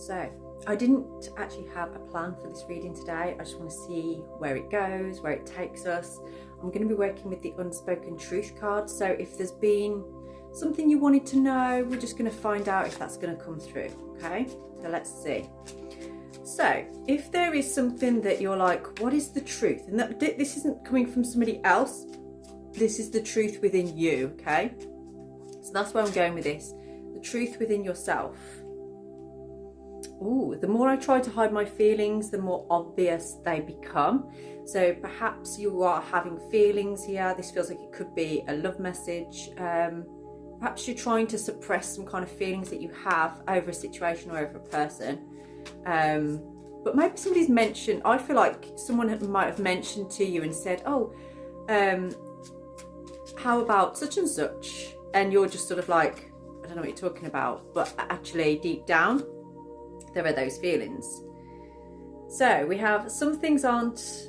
So I didn't actually have a plan for this reading today. I just want to see where it goes, where it takes us. I'm going to be working with the unspoken truth card. So if there's been something you wanted to know, we're just going to find out if that's going to come through. Okay, so let's see. So if there is something that you're like, what is the truth? And that this isn't coming from somebody else. This is the truth within you. Okay, so that's where I'm going with this. The truth within yourself. Ooh, the more I try to hide my feelings, the more obvious they become. So perhaps you are having feelings here. This feels like it could be a love message. Perhaps you're trying to suppress some kind of feelings that you have over a situation or over a person. But maybe somebody's mentioned, I feel like someone might have mentioned to you and said, oh, how about such and such? And you're just sort of like, I don't know what you're talking about. But actually deep down, there are those feelings. So we have some things aren't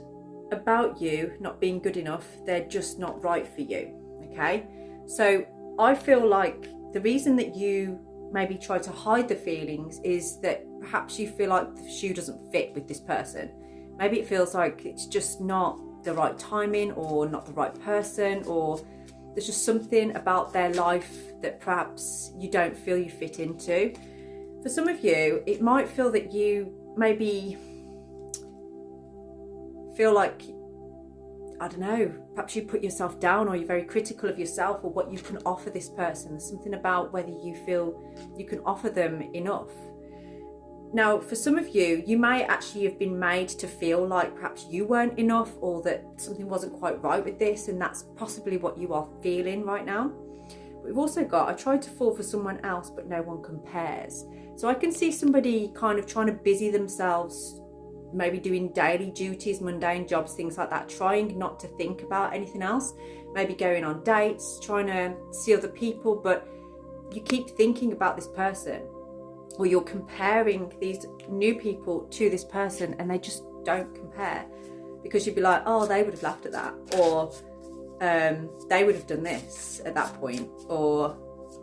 about you not being good enough. They're just not right for you. Okay. So I feel like the reason that you maybe try to hide the feelings is that perhaps you feel like the shoe doesn't fit with this person. Maybe it feels like it's just not the right timing or not the right person, or there's just something about their life that perhaps you don't feel you fit into. For some of you, it might feel that you maybe feel like, I don't know, perhaps you put yourself down, or you're very critical of yourself or what you can offer this person. There's something about whether you feel you can offer them enough. Now, for some of you, you may actually have been made to feel like perhaps you weren't enough, or that something wasn't quite right with this, and that's possibly what you are feeling right now. But we've also got, I tried to fall for someone else, but no one compares. So I can see somebody kind of trying to busy themselves, maybe doing daily duties, mundane jobs, things like that, trying not to think about anything else, maybe going on dates, trying to see other people, but you keep thinking about this person, or you're comparing these new people to this person, and they just don't compare, because you'd be like, oh, they would have laughed at that, or they would have done this at that point, or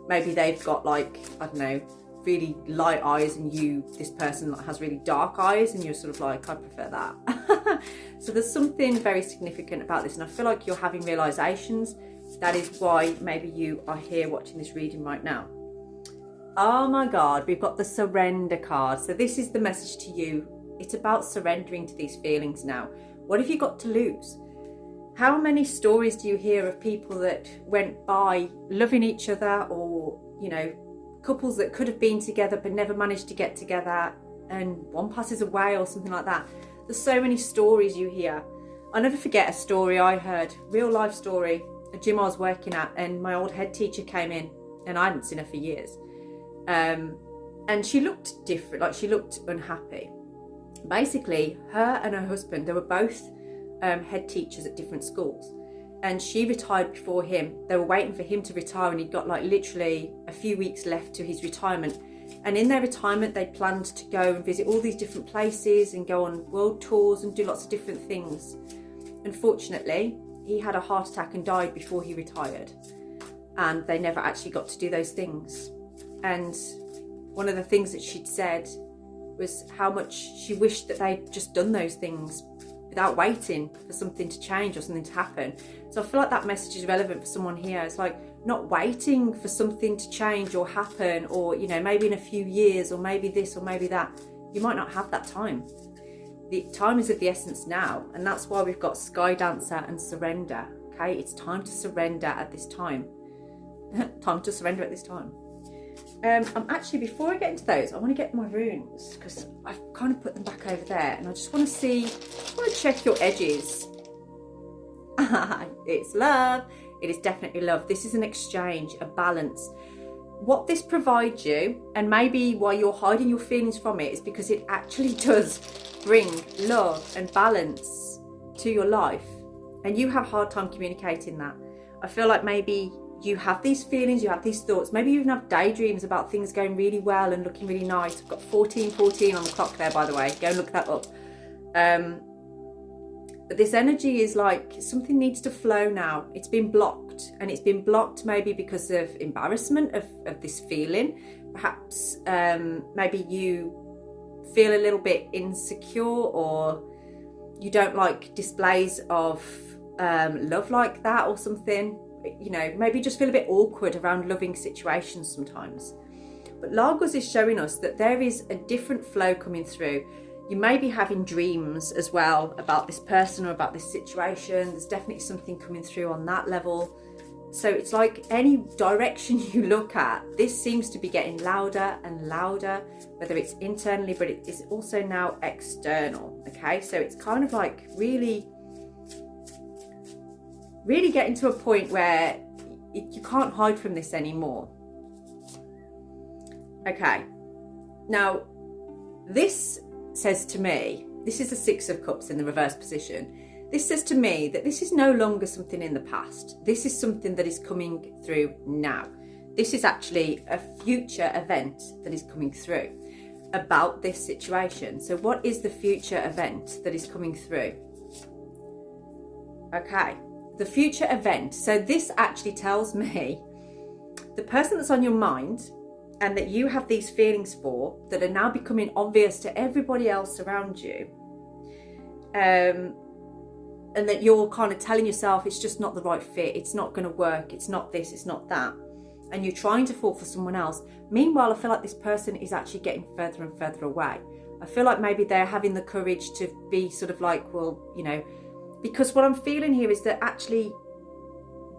maybe they've got like, I don't know, really light eyes, and this person has really dark eyes, and you're sort of like, I prefer that. So there's something very significant about this, and I feel like you're having realizations. That is why maybe you are here watching this reading right now. Oh my God, we've got the surrender card. So this is the message to you. It's about surrendering to these feelings now. What have you got to lose? How many stories do you hear of people that went by loving each other, or, you know, couples that could have been together but never managed to get together, and one passes away or something like that? There's so many stories you hear. I'll never forget a story I heard, real life story, a gym I was working at, and my old head teacher came in, and I hadn't seen her for years. And she looked different, like she looked unhappy. Basically, her and her husband, they were both head teachers at different schools. And she retired before him. They were waiting for him to retire, and he'd got like literally a few weeks left to his retirement. And in their retirement, they planned to go and visit all these different places and go on world tours and do lots of different things. Unfortunately, he had a heart attack and died before he retired. And they never actually got to do those things. And one of the things that she'd said was how much she wished that they'd just done those things without waiting for something to change or something to happen. So I feel like that message is relevant for someone here. It's like not waiting for something to change or happen, or, you know, maybe in a few years, or maybe this or maybe that. You might not have that time. The time is of the essence now, and that's why we've got Sky Dancer and surrender. Okay, it's time to surrender at this time. Time to surrender at this time. I'm actually, before I get into those, I want to get my runes, because I've kind of put them back over there, and I just want to see, I want to check your edges. It's love. It is definitely love. This is an exchange, a balance. What this provides you, and maybe why you're hiding your feelings from it, is because it actually does bring love and balance to your life, and you have a hard time communicating that. I feel like maybe you have these feelings, you have these thoughts, maybe you even have daydreams about things going really well and looking really nice. I've got 1414 on the clock there, by the way. Go and look that up. But this energy is like something needs to flow now. It's been blocked, and it's been blocked maybe because of embarrassment of this feeling. Perhaps maybe you feel a little bit insecure, or you don't like displays of love like that or something. You know, maybe just feel a bit awkward around loving situations sometimes. But Lagos is showing us that there is a different flow coming through. You may be having dreams as well about this person or about this situation. There's definitely something coming through on that level. So it's like any direction you look at, this seems to be getting louder and louder, whether it's internally, but it is also now external. Okay, so it's kind of like really getting to a point where you can't hide from this anymore. Okay, now this says to me, this is the Six of Cups in the reverse position. This says to me that this is no longer something in the past. This is something that is coming through now. This is actually a future event that is coming through about this situation. So what is the future event that is coming through? Okay, the future event. So this actually tells me the person that's on your mind and that you have these feelings for, that are now becoming obvious to everybody else around you, and that you're kind of telling yourself it's just not the right fit, it's not going to work, it's not this, it's not that, and you're trying to fall for someone else. Meanwhile, I feel like this person is actually getting further and further away. I feel like maybe they're having the courage to be sort of like, well, you know, because what I'm feeling here is that actually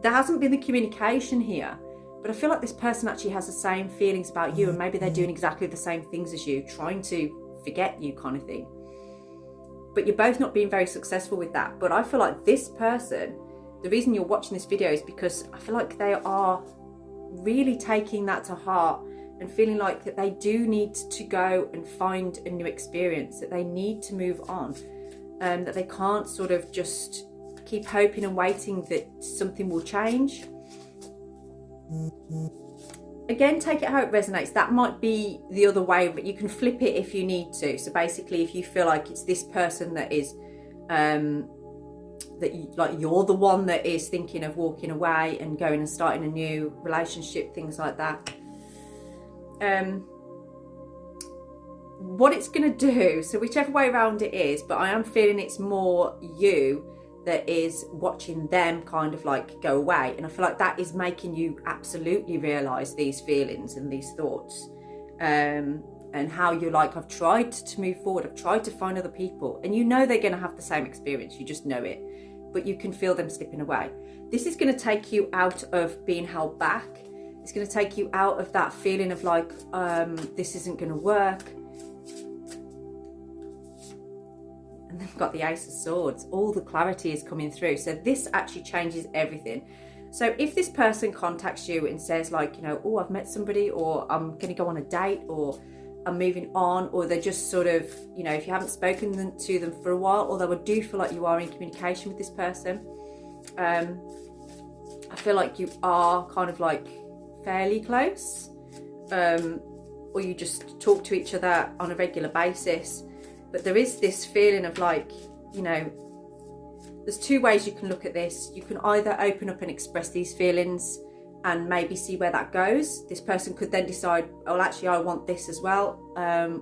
there hasn't been the communication here. But I feel like this person actually has the same feelings about you, and maybe they're doing exactly the same things as you, trying to forget you kind of thing. But you're both not being very successful with that. But I feel like this person, the reason you're watching this video is because I feel like they are really taking that to heart and feeling like that they do need to go and find a new experience, that they need to move on, that they can't sort of just keep hoping and waiting that something will change. Again, take it how it resonates. That might be the other way, but you can flip it if you need to. So basically, if you feel like it's this person that is that you, like you're the one that is thinking of walking away and going and starting a new relationship, things like that, what it's going to do, so whichever way around it is, but I am feeling it's more you that is watching them kind of like go away, and I feel like that is making you absolutely realize these feelings and these thoughts, and how you're like, I've tried to move forward, I've tried to find other people, and you know they're going to have the same experience, you just know it, but you can feel them slipping away. This is going to take you out of being held back. It's going to take you out of that feeling of like, this isn't going to work. And then we've got the Ace of Swords. All the clarity is coming through. So this actually changes everything. So if this person contacts you and says like, you know, oh, I've met somebody, or I'm going to go on a date, or I'm moving on, or they're just sort of, you know, if you haven't spoken to them for a while, although I do feel like you are in communication with this person, I feel like you are kind of like fairly close, or you just talk to each other on a regular basis. But there is this feeling of like, you know, there's two ways you can look at this. You can either open up and express these feelings and maybe see where that goes. This person could then decide, oh, actually, I want this as well.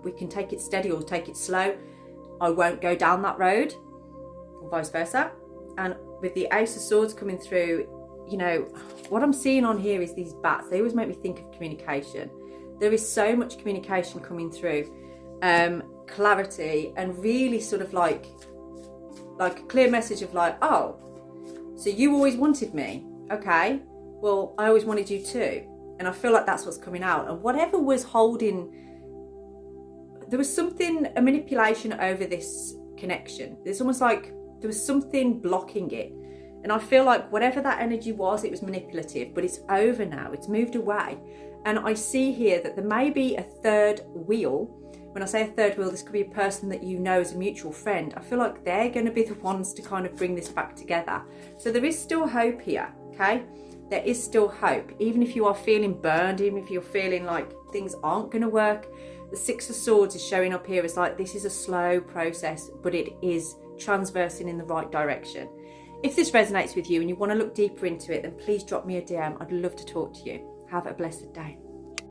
We can take it steady or take it slow. I won't go down that road, or vice versa. And with the Ace of Swords coming through, you know, what I'm seeing on here is these bats. They always make me think of communication. There is so much communication coming through. Clarity, and really sort of like a clear message of like, oh, so you always wanted me, okay, well, I always wanted you too. And I feel like that's what's coming out. And whatever was holding, there was something, a manipulation over this connection. It's almost like there was something blocking it, and I feel like whatever that energy was, it was manipulative, but it's over now, it's moved away. And I see here that there may be a third wheel. When I say a third wheel, this could be a person that you know as a mutual friend. I feel like they're going to be the ones to kind of bring this back together. So there is still hope here, okay? There is still hope. Even if you are feeling burned, even if you're feeling like things aren't going to work, the Six of Swords is showing up here as like, this is a slow process, but it is transversing in the right direction. If this resonates with you and you want to look deeper into it, then please drop me a DM. I'd love to talk to you. Have a blessed day.